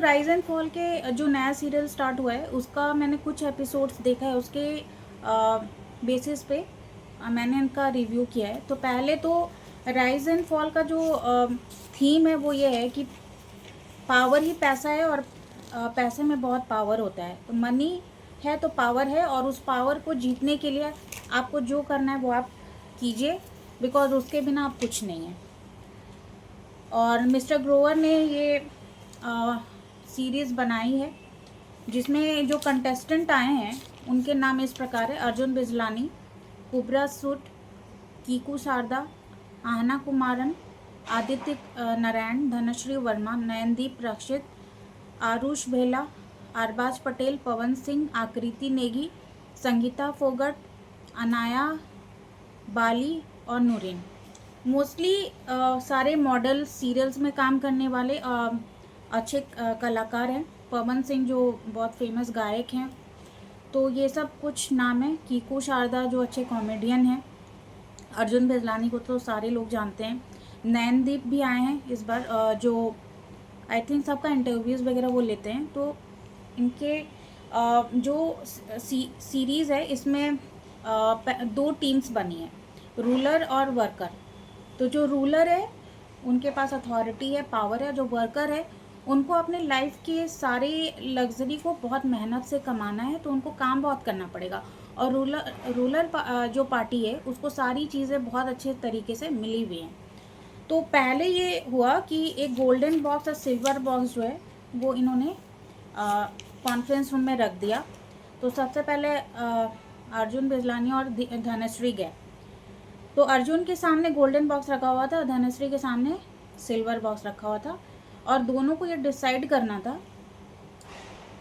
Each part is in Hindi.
राइज एंड फॉल के जो नया सीरियल स्टार्ट हुआ है उसका मैंने कुछ एपिसोड्स देखा है, उसके बेसिस पे मैंने इनका रिव्यू किया है। तो पहले तो राइज एंड फॉल का जो थीम है वो ये है कि पावर ही पैसा है और पैसे में बहुत पावर होता है। तो मनी है तो पावर है, और उस पावर को जीतने के लिए आपको जो करना है वो आप कीजिए, बिकॉज उसके बिना आप कुछ नहीं हैं। और मिस्टर ग्रोवर ने ये सीरीज़ बनाई है जिसमें जो कंटेस्टेंट आए हैं उनके नाम इस प्रकार है: अर्जुन बिजलानी, कुबरा सूट, कीकू शारदा, आहना कुमारन, आदित्य नारायण, धनश्री वर्मा, नयनदीप रक्षित, आरुष भेला, अरबाज पटेल, पवन सिंह, आकृति नेगी, संगीता फोगट, अनाया बाली और नूरिन। मोस्टली सारे मॉडल सीरियल्स में काम करने वाले अच्छे कलाकार हैं। पवन सिंह जो बहुत फेमस गायक हैं। तो ये सब कुछ नाम है। कीकू शारदा जो अच्छे कॉमेडियन हैं। अर्जुन बिजलानी को तो सारे लोग जानते हैं। नयनदीप भी आए हैं इस बार, जो आई थिंक सबका इंटरव्यूज़ वगैरह वो लेते हैं। तो इनके जो सीरीज़ है इसमें 2 टीम्स बनी है, रूलर और वर्कर। तो जो रूलर है उनके पास अथॉरिटी है, पावर है। जो वर्कर है उनको अपने लाइफ के सारे लग्जरी को बहुत मेहनत से कमाना है, तो उनको काम बहुत करना पड़ेगा। और रूलर जो पार्टी है उसको सारी चीज़ें बहुत अच्छे तरीके से मिली हुई हैं। तो पहले ये हुआ कि एक गोल्डन बॉक्स और सिल्वर बॉक्स जो है वो इन्होंने कॉन्फ्रेंस रूम में रख दिया। तो सबसे पहले अर्जुन बिजलानी और धनश्री गए। तो अर्जुन के सामने गोल्डन बॉक्स रखा हुआ था, धनश्री के सामने सिल्वर बॉक्स रखा हुआ था, और दोनों को ये डिसाइड करना था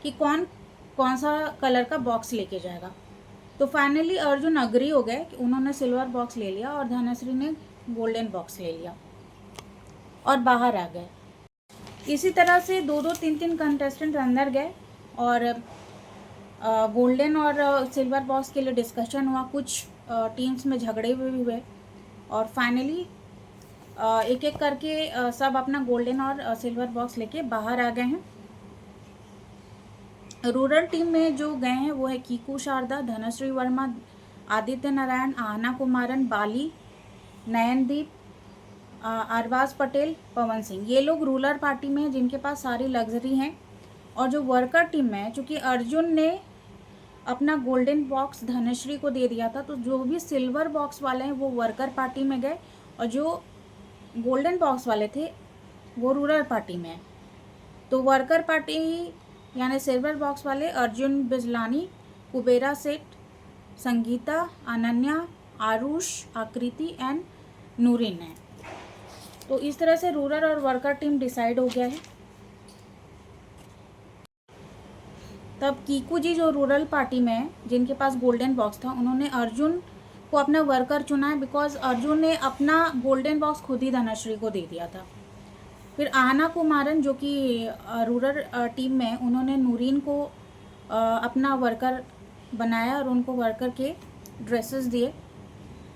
कि कौन सा कलर का बॉक्स लेके जाएगा। तो फाइनली अर्जुन अग्री हो गए कि उन्होंने सिल्वर बॉक्स ले लिया और धनश्री ने गोल्डन बॉक्स ले लिया और बाहर आ गए। इसी तरह से 2-2, 3-3 कंटेस्टेंट अंदर गए और गोल्डन और सिल्वर बॉक्स के लिए डिस्कशन हुआ। कुछ टीम्स में झगड़े भी हुए और फाइनली एक एक करके सब अपना गोल्डन और सिल्वर बॉक्स लेके बाहर आ गए हैं। रूरल टीम में जो गए हैं वो है कीकू शारदा, धनश्री वर्मा, आदित्य नारायण, आहना कुमारन, बाली, नयनदीप, अरबाज पटेल, पवन सिंह। ये लोग रूलर पार्टी में हैं जिनके पास सारी लग्जरी हैं। और जो वर्कर टीम में है, चूँकि अर्जुन ने अपना गोल्डन बॉक्स धनश्री को दे दिया था, तो जो भी सिल्वर बॉक्स वाले हैं वो वर्कर पार्टी में गए, और जो गोल्डन बॉक्स वाले थे वो रूरल पार्टी में है। तो वर्कर पार्टी यानी सिल्वर बॉक्स वाले अर्जुन बिजलानी, कुबेरा सेठ, संगीता, अनन्या, आरुष, आकृति एंड नूरिन है। तो इस तरह से रूरल और वर्कर टीम डिसाइड हो गया है। तब कीकू जी जो रूरल पार्टी में है जिनके पास गोल्डन बॉक्स था, उन्होंने अर्जुन को अपना वर्कर चुना है, बिकॉज अर्जुन ने अपना गोल्डन बॉक्स खुद ही धनश्री को दे दिया था। फिर आहना कुमारन जो कि रूरल टीम में है, उन्होंने नूरीन को अपना वर्कर बनाया और उनको वर्कर के ड्रेसेस दिए,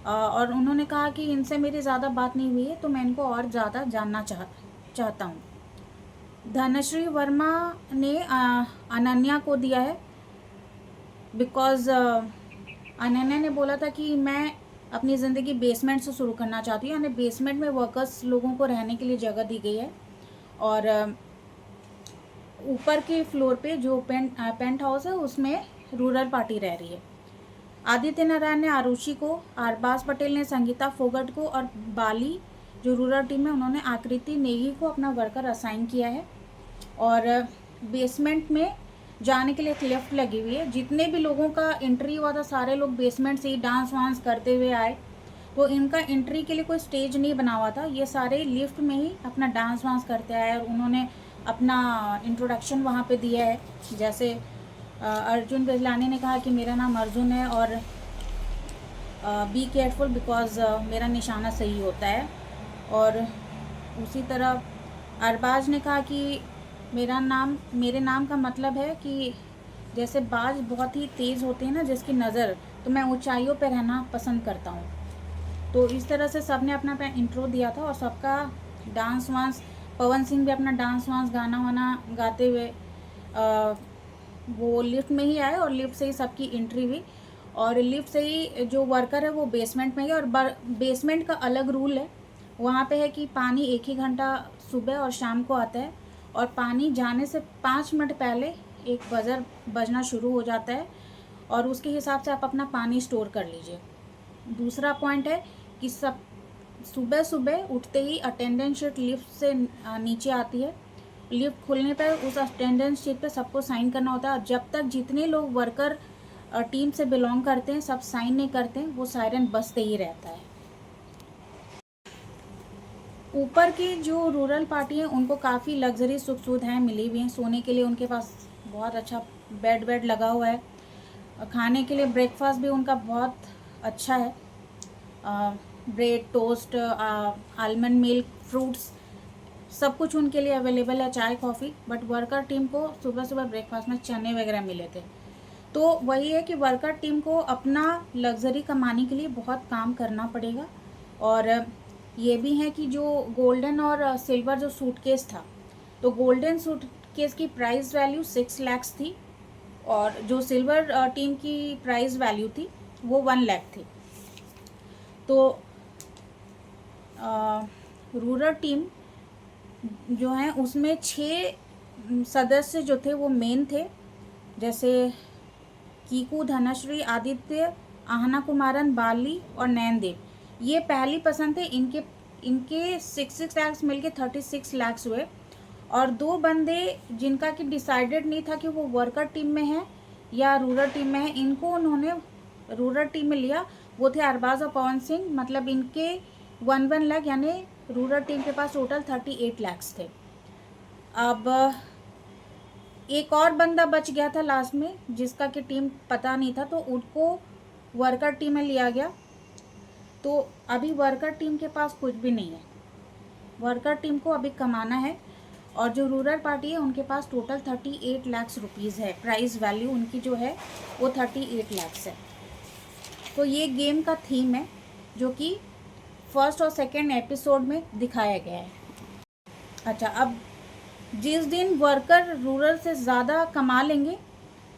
और उन्होंने कहा कि इनसे मेरी ज़्यादा बात नहीं हुई है तो मैं इनको और ज़्यादा जानना चाहता हूँ। धनश्री वर्मा ने अनन्या को दिया है, बिकॉज़ अनन्या ने बोला था कि मैं अपनी ज़िंदगी बेसमेंट से शुरू करना चाहती हूँ, यानी बेसमेंट में वर्कर्स लोगों को रहने के लिए जगह दी गई है, और ऊपर के फ्लोर पे जो पेंट हाउस है उसमें रूरल पार्टी रह रही है। आदित्य नारायण ने आरुषि को, अरबाज पटेल ने संगीता फोगट को, और बाली जो रूरल टीम में उन्होंने आकृति नेगी को अपना वर्कर असाइन किया है। और बेसमेंट में जाने के लिए एक लिफ्ट लगी हुई है। जितने भी लोगों का एंट्री हुआ था सारे लोग बेसमेंट से ही डांस वांस करते हुए आए, तो इनका एंट्री के लिए कोई स्टेज नहीं बना हुआ था, ये सारे लिफ्ट में ही अपना डांस वांस करते आए और उन्होंने अपना इंट्रोडक्शन वहाँ पे दिया है। जैसे अर्जुन बिजलानी ने कहा कि मेरा नाम अर्जुन है और बी केयरफुल बिकॉज मेरा निशाना सही होता है। और उसी तरह अरबाज ने कहा कि मेरे नाम का मतलब है कि जैसे बाज बहुत ही तेज़ होते हैं ना जिसकी नज़र, तो मैं ऊंचाइयों पे रहना पसंद करता हूँ। तो इस तरह से सब ने अपना अपना इंट्रो दिया था और सबका डांस वांस पवन सिंह भी अपना डांस वांस गाना वाना गाते हुए वो लिफ्ट में ही आए और लिफ्ट से ही सबकी एंट्री हुई। और लिफ्ट से ही जो वर्कर है वो बेसमेंट में गए। और बेसमेंट का अलग रूल है, वहाँ पे है कि पानी 1 ही घंटा सुबह और शाम को आता है, और पानी जाने से 5 मिनट पहले एक बजर बजना शुरू हो जाता है, और उसके हिसाब से आप अपना पानी स्टोर कर लीजिए। दूसरा पॉइंट है कि सब सुबह सुबह उठते ही अटेंडेंस शीट लिफ्ट से नीचे आती है। लिफ्ट खुलने पर उस अटेंडेंस शीट पे सबको साइन करना होता है। जब तक जितने लोग वर्कर टीम से बिलोंग करते हैं सब साइन नहीं करते हैं, वो सायरन बजते ही रहता है। ऊपर की जो रूरल पार्टी है उनको काफ़ी लग्जरी सुख सुविधाएँ मिली हुई हैं। सोने के लिए उनके पास बहुत अच्छा बेड लगा हुआ है। खाने के लिए ब्रेकफास्ट भी उनका बहुत अच्छा है। Bread, toast, almond milk, fruits, सब कुछ उनके लिए अवेलेबल है, चाय कॉफ़ी। बट वर्कर टीम को सुबह सुबह ब्रेकफास्ट में चने वगैरह मिले थे। तो वही है कि वर्कर टीम को अपना लग्जरी कमाने के लिए बहुत काम करना पड़ेगा। और ये भी है कि जो गोल्डन और सिल्वर जो सूटकेस था, तो गोल्डन सूटकेस की प्राइस वैल्यू 6 लाख थी, और जो सिल्वर टीम की प्राइस वैल्यू थी वो 1 लाख थी। तो रूरल टीम जो है उसमें 6 सदस्य जो थे वो मेन थे, जैसे कीकू, धनश्री, आदित्य, आहना कुमारन, बाली और नैनदेव। ये पहली पसंद थे। इनके 6 लाख मिलके 36 लाख हुए। और 2 बंदे जिनका कि डिसाइडेड नहीं था कि वो वर्कर टीम में है या रूरल टीम में है, इनको उन्होंने रूरल टीम में लिया। वो थे अरबाज और पवन सिंह। मतलब इनके 1 लाख, यानी रूरल टीम के पास टोटल 38 लाख थे। अब एक और बंदा बच गया था लास्ट में, जिसका कि टीम पता नहीं था, तो उनको वर्कर टीम में लिया गया। तो अभी वर्कर टीम के पास कुछ भी नहीं है। वर्कर टीम को अभी कमाना है। और जो रूरल पार्टी है उनके पास टोटल 38 लाख रुपीज़ है। प्राइस वैल्यू उनकी जो है वो 38 लाख है। तो ये गेम का थीम है जो कि फर्स्ट और सेकेंड एपिसोड में दिखाया गया है। अच्छा, अब जिस दिन वर्कर रूरल से ज़्यादा कमा लेंगे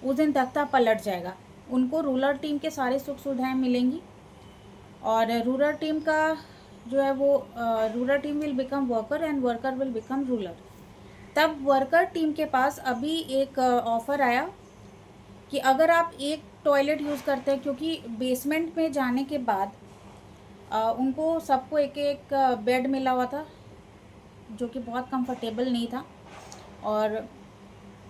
उस दिन तख्ता पलट जाएगा। उनको रूरल टीम के सारे सुख सुविधाएँ मिलेंगी, और रूरल टीम का जो है वो rural team will become worker and worker will become rural. तब वर्कर टीम के पास अभी एक ऑफ़र आया कि अगर आप एक टॉयलेट यूज़ करते हैं, क्योंकि बेसमेंट में जाने के बाद उनको सबको एक एक बेड मिला हुआ था जो कि बहुत कंफर्टेबल नहीं था, और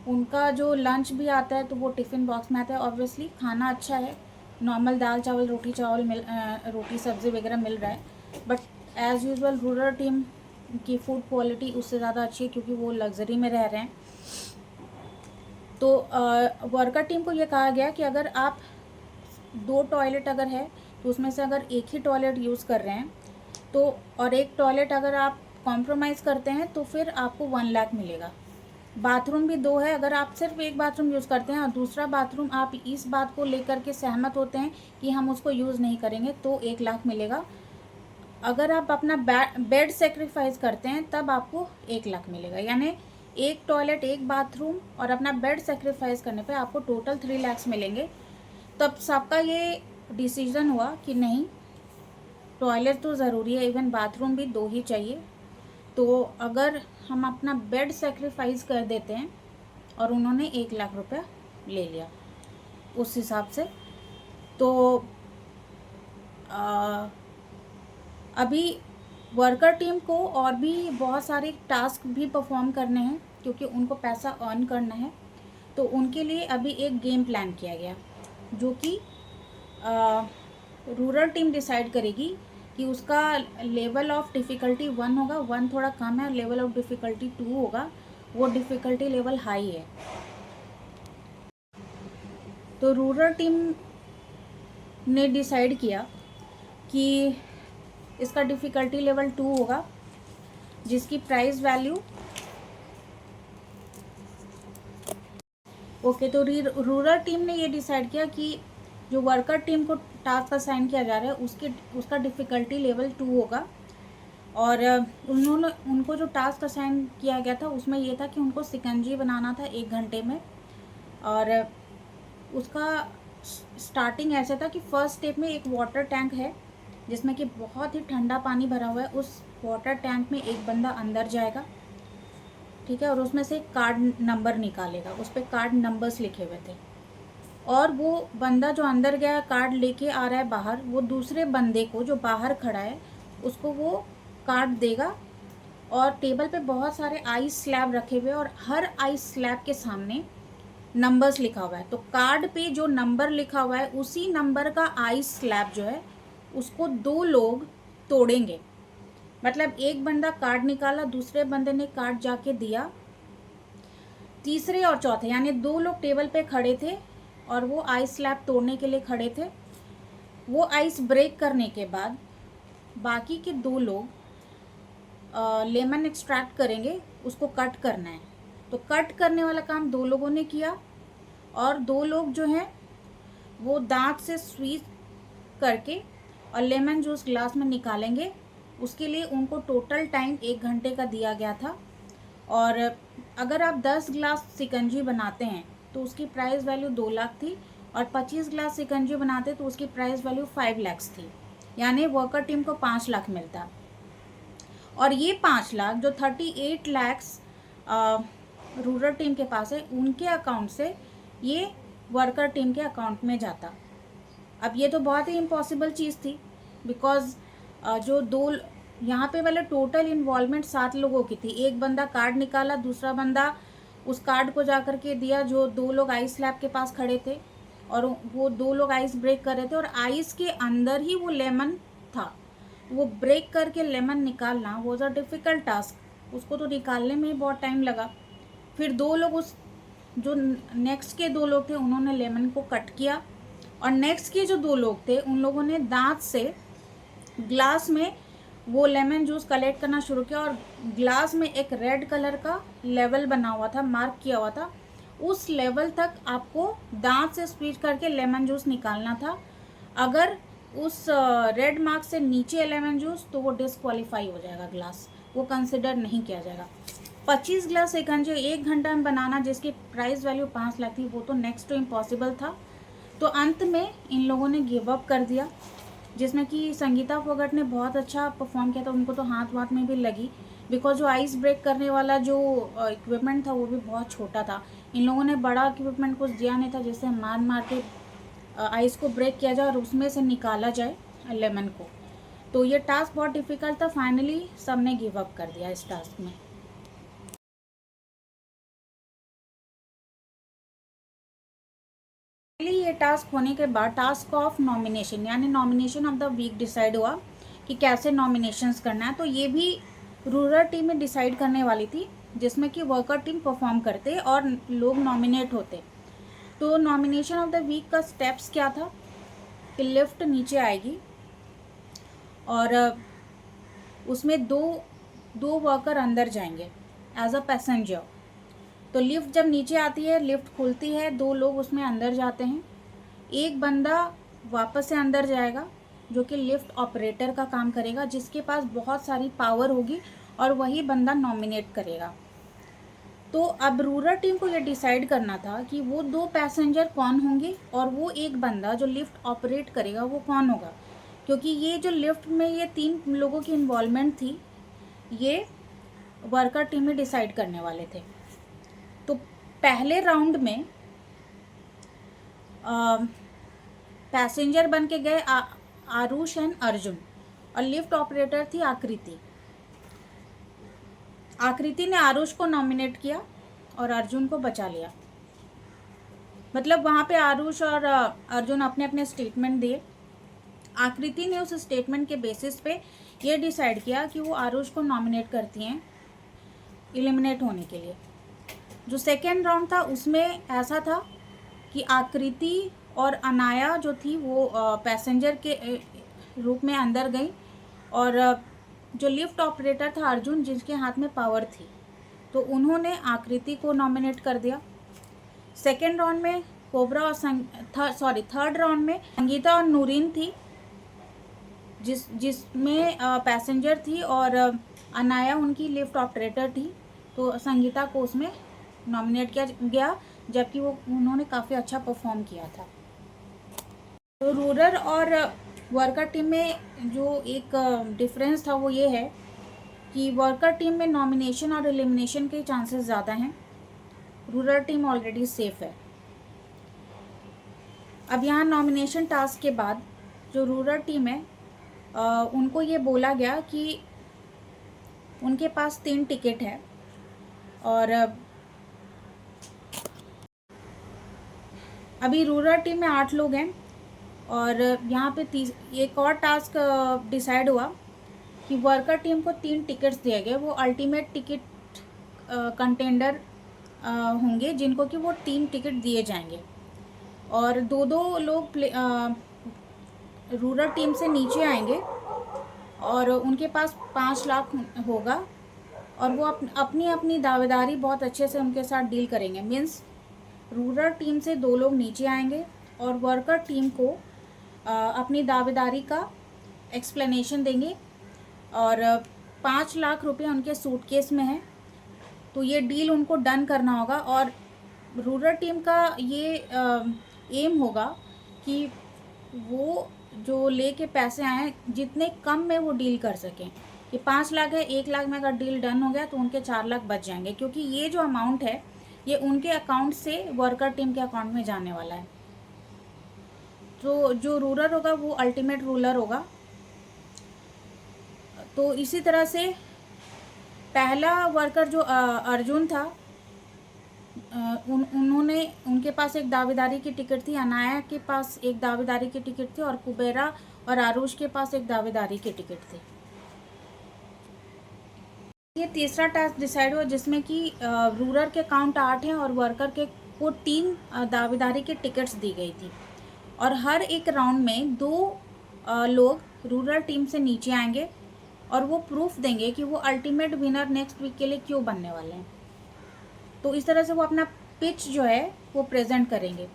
उनका जो लंच भी आता है तो वो टिफ़िन बॉक्स में आता है। ऑब्वियसली खाना अच्छा है, नॉर्मल दाल चावल रोटी रोटी सब्ज़ी वगैरह मिल रहा है। But as usual rural team की फूड क्वालिटी उससे ज़्यादा अच्छी है, क्योंकि वो लग्जरी में रह रहे हैं। तो वर्कर टीम को ये कहा गया कि अगर आप 2 टॉयलेट अगर है तो उसमें से अगर एक ही टॉयलेट यूज़ कर रहे हैं तो, और एक टॉयलेट अगर आप कॉम्प्रोमाइज़ करते हैं तो फिर आपको 1 लाख मिलेगा। बाथरूम भी 2 है। अगर आप सिर्फ एक बाथरूम यूज़ करते हैं और दूसरा बाथरूम आप इस बात को लेकर के सहमत होते हैं कि हम उसको यूज़ नहीं करेंगे तो 1 लाख मिलेगा। अगर आप अपना बेड सेक्रीफाइस करते हैं तब आपको 1 लाख मिलेगा। यानी एक टॉयलेट, एक बाथरूम और अपना बेड सेक्रीफाइस करने पे आपको टोटल 3 लाख मिलेंगे। तब सबका ये डिसीज़न हुआ कि नहीं, टॉयलेट तो ज़रूरी है, इवन बाथरूम भी 2 ही चाहिए। तो अगर हम अपना बेड सेक्रीफाइस कर देते हैं, और उन्होंने 1 लाख रुपया ले लिया उस हिसाब से। तो अभी वर्कर टीम को और भी बहुत सारे टास्क भी परफॉर्म करने हैं, क्योंकि उनको पैसा अर्न करना है। तो उनके लिए अभी एक गेम प्लान किया गया, जो कि रूरल टीम डिसाइड करेगी कि उसका लेवल ऑफ डिफ़िकल्टी 1 होगा, 1 थोड़ा कम है, और लेवल ऑफ डिफ़िकल्टी 2 होगा, वो डिफ़िकल्टी लेवल हाई है। तो रूरल टीम ने डिसाइड किया कि इसका डिफ़िकल्टी लेवल 2 होगा, जिसकी प्राइस वैल्यू तो रूरल टीम ने ये डिसाइड किया कि जो वर्कर टीम को टास्क असाइन किया जा रहा है उसका डिफ़िकल्टी लेवल 2 होगा, और उनको जो टास्क असाइन किया गया था उसमें ये था कि उनको शिकंजी बनाना था 1 घंटे में। और उसका स्टार्टिंग ऐसा था कि फर्स्ट स्टेप में एक वाटर टैंक है जिसमें कि बहुत ही ठंडा पानी भरा हुआ है। उस वाटर टैंक में एक बंदा अंदर जाएगा, ठीक है, और उसमें से एक कार्ड नंबर निकालेगा। उस पर कार्ड नंबर्स लिखे हुए थे, और वो बंदा जो अंदर गया कार्ड लेके आ रहा है बाहर, वो दूसरे बंदे को जो बाहर खड़ा है उसको वो कार्ड देगा। और टेबल पे बहुत सारे आइस स्लैब रखे हुए, और हर आइस स्लैब के सामने नंबर्स लिखा हुआ है। तो कार्ड पे जो नंबर लिखा हुआ है उसी नंबर का आइस स्लैब जो है उसको 2 लोग तोड़ेंगे। मतलब एक बंदा कार्ड निकाला, दूसरे बंदे ने कार्ड जाके दिया, तीसरे और चौथे यानी 2 लोग टेबल पे खड़े थे और वो आइस स्लैब तोड़ने के लिए खड़े थे। वो आइस ब्रेक करने के बाद बाकी के 2 लोग लेमन एक्सट्रैक्ट करेंगे, उसको कट करना है। तो कट करने वाला काम 2 लोगों ने किया, और 2 लोग जो हैं वो दांत से स्वीप करके और लेमन जूस ग्लास में निकालेंगे। उसके लिए उनको टोटल टाइम 1 घंटे का दिया गया था। और अगर आप 10 ग्लास शिकंजी बनाते हैं तो उसकी प्राइस वैल्यू 2 लाख थी, और 25 ग्लास शिकंजी बनाते तो उसकी प्राइस वैल्यू 5 लाख थी, यानी वर्कर टीम को 5 लाख मिलता। और ये 5 लाख जो 38 लैक्स रूरल टीम के पास है, उनके अकाउंट से ये वर्कर टीम के अकाउंट में जाता। अब ये तो बहुत ही इम्पॉसिबल चीज़ थी, बिकॉज जो 2 यहाँ पे वाले टोटल इन्वॉल्वमेंट 7 लोगों की थी। एक बंदा कार्ड निकाला, दूसरा बंदा उस कार्ड को जा कर के दिया, जो 2 लोग आइस स्लैब के पास खड़े थे, और वो 2 लोग आइस ब्रेक कर रहे थे, और आइस के अंदर ही वो लेमन था। वो ब्रेक करके लेमन निकालना वॉज अ डिफ़िकल्ट टास्क, उसको तो निकालने में ही बहुत टाइम लगा। फिर 2 लोग उस जो नेक्स्ट के 2 लोग थे उन्होंने लेमन को कट किया, और नेक्स्ट के जो 2 लोग थे उन लोगों ने दांत से ग्लास में वो लेमन जूस कलेक्ट करना शुरू किया। और ग्लास में एक रेड कलर का लेवल बना हुआ था, मार्क किया हुआ था, उस लेवल तक आपको दांत से स्क्वीज करके लेमन जूस निकालना था। अगर उस रेड मार्क से नीचे लेमन जूस तो वो डिस्क्वालीफाई हो जाएगा, ग्लास वो कंसिडर नहीं किया जाएगा। 25 ग्लास शिकंजी 1 घंटा में बनाना जिसकी प्राइस वैल्यू 5 लाख थी, वो तो नेक्स्ट टू इम्पॉसिबल था। तो अंत में इन लोगों ने गिव अप कर दिया, जिसमें कि संगीता फोगट ने बहुत अच्छा परफॉर्म किया था। उनको तो हाथ वाथ में भी लगी, बिकॉज जो आइस ब्रेक करने वाला जो इक्विपमेंट था वो भी बहुत छोटा था। इन लोगों ने बड़ा इक्विपमेंट कुछ दिया नहीं था जिससे मार मार के आइस को ब्रेक किया जाए और उसमें से निकाला जाए लेमन को। तो ये टास्क बहुत डिफ़िकल्ट था। फाइनली सब ने गिव अप कर दिया इस टास्क में। ये टास्क होने के बाद टास्क ऑफ नॉमिनेशन यानी nomination of the week decide हुआ कि कैसे नॉमिनेशंस करना है। तो ये भी रूरल टीम में डिसाइड करने वाली थी, जिसमें कि वर्कर टीम परफॉर्म करते और लोग नॉमिनेट होते। तो नॉमिनेशन ऑफ द वीक का स्टेप्स क्या था कि लिफ्ट नीचे आएगी और उसमें दो वर्कर अंदर जाएंगे एज अ पैसेंजर। तो लिफ्ट जब नीचे आती है, लिफ्ट खुलती है, 2 लोग उसमें अंदर जाते हैं, एक बंदा वापस से अंदर जाएगा जो कि लिफ्ट ऑपरेटर का काम करेगा, जिसके पास बहुत सारी पावर होगी, और वही बंदा नॉमिनेट करेगा। तो अब रूरल टीम को ये डिसाइड करना था कि वो 2 पैसेंजर कौन होंगे और वो एक बंदा जो लिफ्ट ऑपरेट करेगा वो कौन होगा, क्योंकि ये जो लिफ्ट में ये 3 लोगों की इन्वॉल्वमेंट थी, ये वर्कर टीम में डिसाइड करने वाले थे। तो पहले राउंड में पैसेंजर बन के गए आरुष एंड अर्जुन, और लिफ्ट ऑपरेटर थी आकृति। आकृति ने आरुष को नॉमिनेट किया और अर्जुन को बचा लिया। मतलब वहाँ पे आरुष और अर्जुन अपने अपने स्टेटमेंट दिए। आकृति ने उस स्टेटमेंट के बेसिस पे ये डिसाइड किया कि वो आरुष को नॉमिनेट करती हैं एलिमिनेट होने के लिए। जो सेकेंड राउंड था उसमें ऐसा था कि आकृति और अनाया जो थी वो पैसेंजर के रूप में अंदर गई, और जो लिफ्ट ऑपरेटर था अर्जुन, जिसके हाथ में पावर थी, तो उन्होंने आकृति को नॉमिनेट कर दिया। सेकेंड राउंड में कोबरा और थर्ड राउंड में संगीता और नूरीन थी, जिसमें पैसेंजर थी और अनाया उनकी लिफ्ट ऑपरेटर थी। तो संगीता को उसमें नॉमिनेट किया गया, जबकि उन्होंने काफ़ी अच्छा परफॉर्म किया था। तो रूरल और वर्कर टीम में जो एक डिफरेंस था वो ये है कि वर्कर टीम में नॉमिनेशन और एलिमिनेशन के चांसेस ज़्यादा हैं, रूरल टीम ऑलरेडी सेफ है। अब यहाँ नॉमिनेशन टास्क के बाद जो रूरल टीम है उनको ये बोला गया कि उनके पास 3 टिकट है और अभी रूरल टीम में 8 लोग हैं और यहाँ पे एक और टास्क डिसाइड हुआ कि वर्कर टीम को 3 टिकट्स दिए गए। वो अल्टीमेट टिकट कंटेंडर होंगे जिनको कि वो 3 टिकट दिए जाएंगे और दो लोग रूरल टीम से नीचे आएंगे और उनके पास 5 लाख होगा और वो अपनी अपनी दावेदारी बहुत अच्छे से उनके साथ डील करेंगे। मीन्स रूरल टीम से 2 लोग नीचे आएंगे और वर्कर टीम को अपनी दावेदारी का एक्सप्लेनेशन देंगे और 5 लाख रुपए उनके सूटकेस में है, तो ये डील उनको डन करना होगा। और रूरल टीम का ये एम होगा कि वो जो लेके पैसे आए जितने कम में वो डील कर सकें। कि 5 लाख है, 1 लाख में अगर डील डन हो गया तो उनके 4 लाख बच जाएंगे, क्योंकि ये जो अमाउंट है ये उनके अकाउंट से वर्कर टीम के अकाउंट में जाने वाला है। तो जो रूरल होगा वो अल्टीमेट रूलर होगा। तो इसी तरह से पहला वर्कर जो अर्जुन था, उन्होंने उनके पास एक दावेदारी की टिकट थी, अनाया के पास एक दावेदारी की टिकट थी और कुबेरा और आरुष के पास एक दावेदारी की टिकट थी। ये तीसरा टास्क डिसाइड हुआ जिसमें कि रूरल के काउंट 8 हैं और वर्कर के को 3 दावेदारी की टिकट्स दी गई थी और हर एक राउंड में 2 लोग रूरल टीम से नीचे आएंगे और वो प्रूफ देंगे कि वो अल्टीमेट विनर नेक्स्ट वीक के लिए क्यों बनने वाले हैं। तो इस तरह से वो अपना पिच जो है वो प्रेजेंट करेंगे।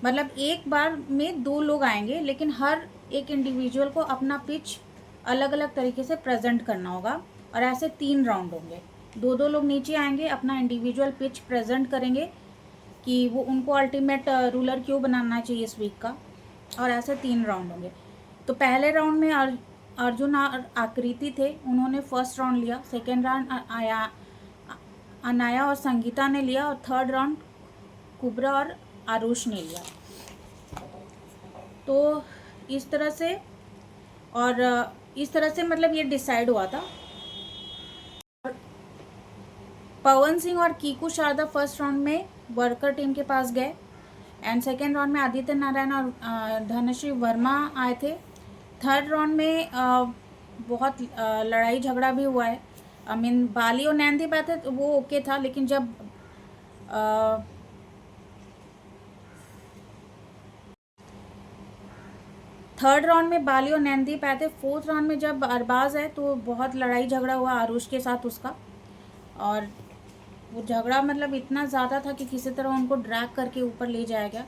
मतलब एक बार में 2 लोग आएंगे लेकिन हर एक इंडिविजुअल को अपना पिच अलग अलग तरीके से प्रेजेंट करना होगा और ऐसे 3 राउंड होंगे। 2 लोग नीचे आएंगे, अपना इंडिविजुअल पिच प्रेजेंट करेंगे कि वो उनको अल्टीमेट रूलर क्यों बनाना चाहिए इस वीक का, और ऐसे 3 राउंड होंगे। तो पहले राउंड में अर्जुन और आकृति थे, उन्होंने फर्स्ट राउंड लिया। सेकेंड राउंड अनाया और संगीता ने लिया और थर्ड राउंड कुबरा और आरुष ने लिया। तो इस तरह से मतलब ये डिसाइड हुआ था। पवन सिंह और कीकू शारदा फर्स्ट राउंड में वर्कर टीम के पास गए एंड सेकेंड राउंड में आदित्य नारायण और धनश्री वर्मा आए थे। थर्ड राउंड में बहुत लड़ाई झगड़ा भी हुआ है। बाली और नैनदीप आए थे तो वो ओके था, लेकिन जब थर्ड राउंड में बाली और नैनदीप आए थे। फोर्थ राउंड में जब अरबाज है तो बहुत लड़ाई झगड़ा हुआ आरुष के साथ उसका, और वो झगड़ा मतलब इतना ज़्यादा था कि किसी तरह उनको ड्रैग करके ऊपर ले जाया गया।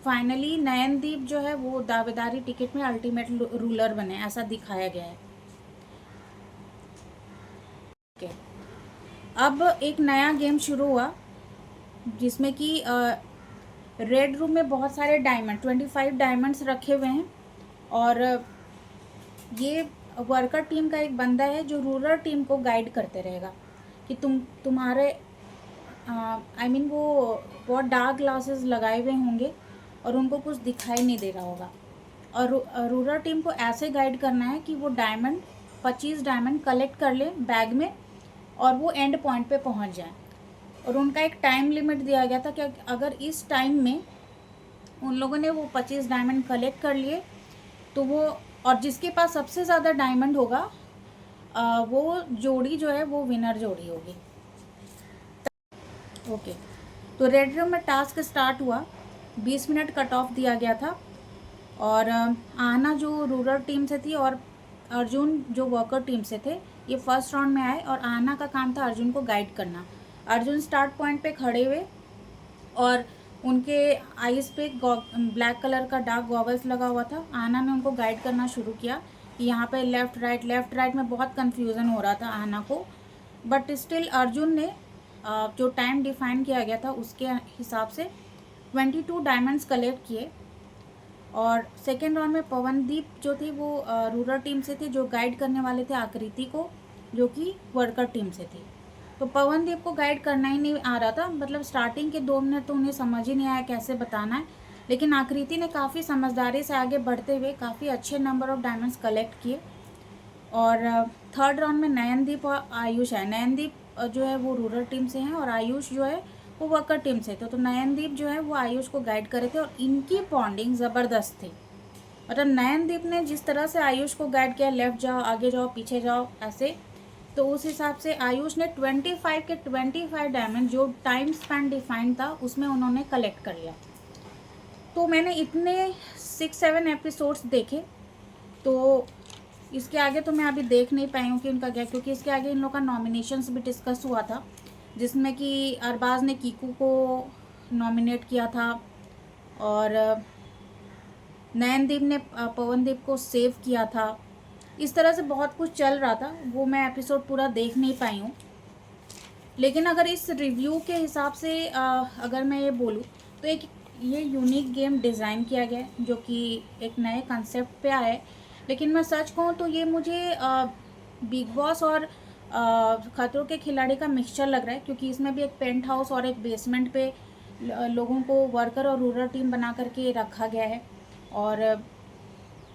फाइनली नयनदीप जो है वो दावेदारी टिकट में अल्टीमेट रूलर बने, ऐसा दिखाया गया है। ओके, अब एक नया गेम शुरू हुआ जिसमें कि रेड रूम में बहुत सारे डायमंड 25 डायमंड्स रखे हुए हैं और ये वर्कर टीम का एक बंदा है जो रूरल टीम को गाइड करते रहेगा कि तुम्हारे वो बहुत डार्क ग्लासेस लगाए हुए होंगे और उनको कुछ दिखाई नहीं दे रहा होगा और रूरल टीम को ऐसे गाइड करना है कि वो 25 डायमंड कलेक्ट कर ले बैग में और वो एंड पॉइंट पे पहुंच जाए। और उनका एक टाइम लिमिट दिया गया था कि अगर इस टाइम में उन लोगों ने वो 25 डायमंड कलेक्ट कर लिए तो वो, और जिसके पास सबसे ज़्यादा डायमंड होगा वो जोड़ी जो है वो विनर जोड़ी होगी। ओके, तो रेड रूम में टास्क स्टार्ट हुआ। 20 मिनट कट ऑफ दिया गया था और आना जो रूरल टीम से थी और अर्जुन जो वर्कर टीम से थे ये फर्स्ट राउंड में आए और आना का काम था अर्जुन को गाइड करना। अर्जुन स्टार्ट पॉइंट पे खड़े हुए और उनके आईज पे ब्लैक कलर का डार्क गॉगल्स लगा हुआ था। आना ने उनको गाइड करना शुरू किया कि यहाँ पे लेफ़्ट राइट में बहुत कन्फ्यूज़न हो रहा था आहना को, बट स्टिल अर्जुन ने जो टाइम डिफाइन किया गया था उसके हिसाब से 22 डायमंड्स कलेक्ट किए। और सेकेंड राउंड में पवनदीप जो थे वो रूरल टीम से थे, जो गाइड करने वाले थे आकृति को, जो कि वर्कर टीम से थे। तो पवनदीप को गाइड करना ही नहीं आ रहा था, मतलब स्टार्टिंग के 2 मिनट तो उन्हें समझ ही नहीं आया कैसे बताना है, लेकिन आकृति ने काफ़ी समझदारी से आगे बढ़ते हुए काफ़ी अच्छे नंबर ऑफ डायमंड्स कलेक्ट किए। और थर्ड राउंड में नयनदीप और आयुष है। नयनदीप जो है वो रूरल टीम से हैं और आयुष जो है वो वर्कर टीम से थे। तो नयनदीप जो है वो आयुष को गाइड कर रहे थे और इनकी बॉन्डिंग ज़बरदस्त थी। मतलब नयनदीप ने जिस तरह से आयुष को गाइड किया, लेफ्ट जाओ, आगे जाओ, पीछे जाओ, ऐसे, तो उस हिसाब से आयुष ने 25 के 25 डायमंड जो टाइम स्पैन डिफाइंड था उसमें उन्होंने कलेक्ट कर लिया। तो मैंने इतने 6-7 एपिसोड्स देखे, तो इसके आगे तो मैं अभी देख नहीं पाई हूँ कि उनका क्या, क्योंकि इसके आगे इन लोग का नॉमिनेशंस भी डिस्कस हुआ था, जिसमें कि अरबाज ने कीकू को नॉमिनेट किया था और नयनदीप ने पवनदीप को सेव किया था। इस तरह से बहुत कुछ चल रहा था, वो मैं एपिसोड पूरा देख नहीं पाई हूँ। लेकिन अगर इस रिव्यू के हिसाब से अगर मैं ये बोलूँ तो एक ये यूनिक गेम डिज़ाइन किया गया है जो कि एक नए कंसेप्ट पे आया है। लेकिन मैं सच कहूँ तो ये मुझे बिग बॉस और खतरों के खिलाड़ी का मिक्सचर लग रहा है, क्योंकि इसमें भी एक पेंट हाउस और एक बेसमेंट पे लोगों को वर्कर और रूरल टीम बना करके रखा गया है और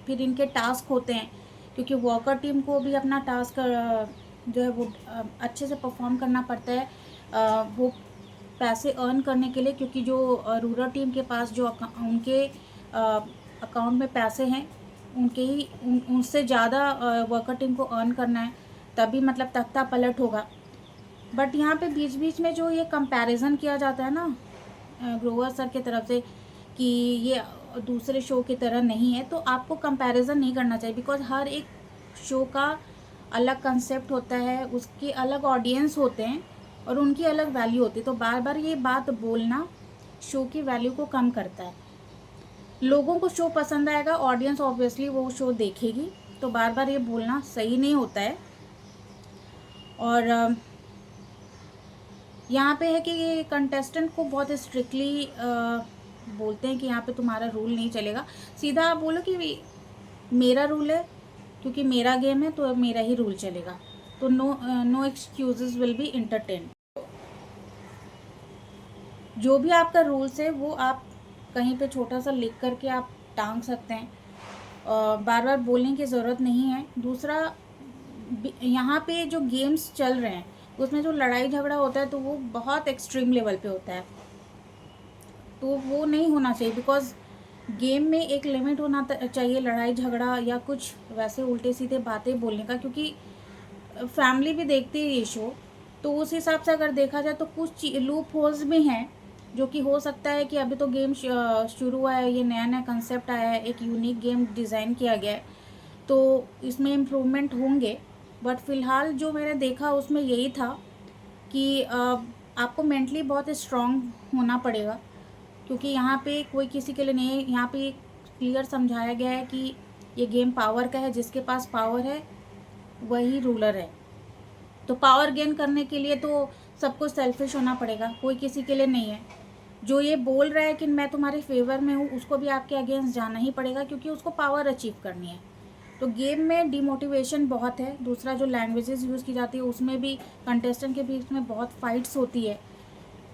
फिर इनके टास्क होते हैं, क्योंकि वर्कर टीम को भी अपना टास्क जो है वो अच्छे से परफॉर्म करना पड़ता है वो पैसे अर्न करने के लिए, क्योंकि जो रूरल टीम के पास जो उनके अकाउंट में पैसे हैं उनके ही उनसे ज़्यादा वर्कर टीम को अर्न करना है, तभी मतलब तख्ता पलट होगा। बट यहाँ पे बीच बीच में जो ये कंपैरिजन किया जाता है ना ग्रोवर सर की तरफ से कि ये दूसरे शो की तरह नहीं है, तो आपको कंपैरिजन नहीं करना चाहिए, बिकॉज हर एक शो का अलग कंसेप्ट होता है, उसके अलग ऑडियंस होते हैं और उनकी अलग वैल्यू होती है। तो बार बार ये बात बोलना शो की वैल्यू को कम करता है। लोगों को शो पसंद आएगा, ऑडियंस ऑब्वियसली वो शो देखेगी, तो बार बार ये बोलना सही नहीं होता है। और यहाँ पे है कि ये कंटेस्टेंट को बहुत स्ट्रिक्टली बोलते हैं कि यहाँ पे तुम्हारा रूल नहीं चलेगा, सीधा आप बोलो कि मेरा रूल है, क्योंकि मेरा गेम है तो मेरा ही रूल चलेगा, तो no excuses will be entertain. जो भी आपका रूल्स है वो आप कहीं पे छोटा सा लिख करके आप टांग सकते हैं, बार बार बोलने की ज़रूरत नहीं है। दूसरा, यहाँ पे जो गेम्स चल रहे हैं उसमें जो लड़ाई झगड़ा होता है तो वो बहुत एक्सट्रीम लेवल पे होता है, तो वो नहीं होना चाहिए, बिकॉज गेम में एक लिमिट होना चाहिए लड़ाई झगड़ा या कुछ वैसे उल्टे सीधे बातें बोलने का, क्योंकि फैमिली भी देखती है ये शो, तो उस हिसाब से अगर देखा जाए तो कुछ लूप होल्स भी हैं जो कि हो सकता है कि अभी तो गेम शुरू हुआ है, ये नया नया कंसेप्ट आया है, एक यूनिक गेम डिज़ाइन किया गया है, तो इसमें इम्प्रूवमेंट होंगे। बट फ़िलहाल जो मैंने देखा उसमें यही था कि आपको मेंटली बहुत स्ट्रॉन्ग होना पड़ेगा, क्योंकि यहाँ पे कोई किसी के लिए नहीं है। यहाँ पे क्लियर समझाया गया है कि ये गेम पावर का है, जिसके पास पावर है वही रूलर है। तो पावर गेन करने के लिए तो सबको सेल्फिश होना पड़ेगा, कोई किसी के लिए नहीं है। जो ये बोल रहा है कि मैं तुम्हारे फेवर में हूँ, उसको भी आपके अगेंस्ट जाना ही पड़ेगा, क्योंकि उसको पावर अचीव करनी है। तो गेम में डिमोटिवेशन बहुत है। दूसरा, जो लैंग्वेजेस यूज़ की जाती है उसमें भी कंटेस्टेंट के बीच में बहुत फाइट्स होती है,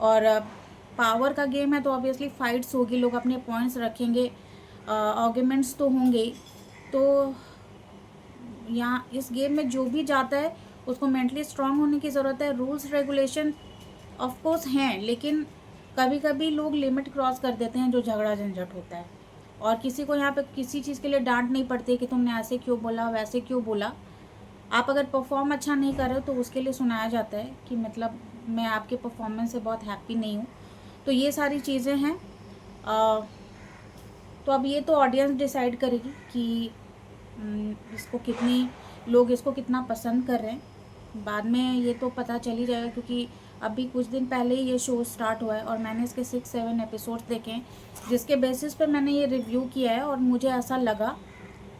और पावर का गेम है तो ऑब्वियसली फाइट्स होगी, लोग अपने पॉइंट्स रखेंगे, आर्ग्यूमेंट्स तो होंगे ही। तो यहाँ इस गेम में जो भी जाता है उसको मेंटली स्ट्रांग होने की ज़रूरत है। रूल्स रेगुलेशन ऑफ कोर्स हैं, लेकिन कभी कभी लोग लिमिट क्रॉस कर देते हैं जो झगड़ा झंझट होता है, और किसी को यहाँ पे किसी चीज़ के लिए डांट नहीं पड़ती कि तुमने ऐसे क्यों बोला, वैसे क्यों बोला। आप अगर परफॉर्म अच्छा नहीं कर रहे हो तो उसके लिए सुनाया जाता है कि मतलब मैं आपके परफॉर्मेंस से बहुत हैप्पी नहीं हूँ। तो ये सारी चीज़ें हैं। तो अब ये तो ऑडियंस डिसाइड करेगी कि इसको कितनी लोग इसको कितना पसंद कर रहे हैं। बाद में ये तो पता चल ही जाएगा, क्योंकि अभी कुछ दिन पहले ही ये शो स्टार्ट हुआ है और मैंने इसके 6-7 एपिसोड्स देखे हैं, जिसके बेसिस पे मैंने ये रिव्यू किया है और मुझे ऐसा लगा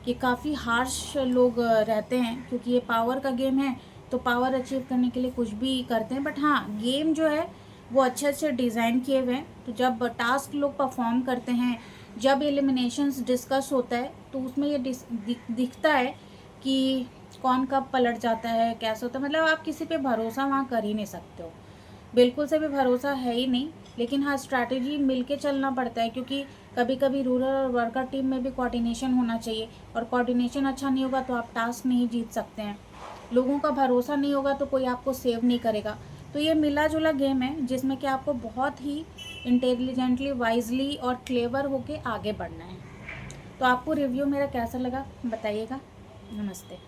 कि काफ़ी हार्श लोग रहते हैं, क्योंकि ये पावर का गेम है तो पावर अचीव करने के लिए कुछ भी करते हैं। बट हाँ, गेम जो है वो अच्छे अच्छे डिज़ाइन किए हुए हैं। तो जब टास्क लोग परफॉर्म करते हैं, जब एलिमिनेशंस डिस्कस होता है, तो उसमें ये दिखता है कि कौन कब पलट जाता है, कैसा होता है। मतलब आप किसी पे भरोसा वहाँ कर ही नहीं सकते हो, बिल्कुल से भी भरोसा है ही नहीं। लेकिन हाँ, स्ट्रैटेजी मिलके चलना पड़ता है, क्योंकि कभी कभी रूरल और वर्कर टीम में भी कोऑर्डिनेशन होना चाहिए, और कोऑर्डिनेशन अच्छा नहीं होगा तो आप टास्क नहीं जीत सकते हैं। लोगों का भरोसा नहीं होगा तो कोई आपको सेव नहीं करेगा। तो ये मिला जुला गेम है जिसमें कि आपको बहुत ही इंटेलिजेंटली, वाइजली और क्लेवर होके आगे बढ़ना है। तो आपको रिव्यू मेरा कैसा लगा बताइएगा। नमस्ते।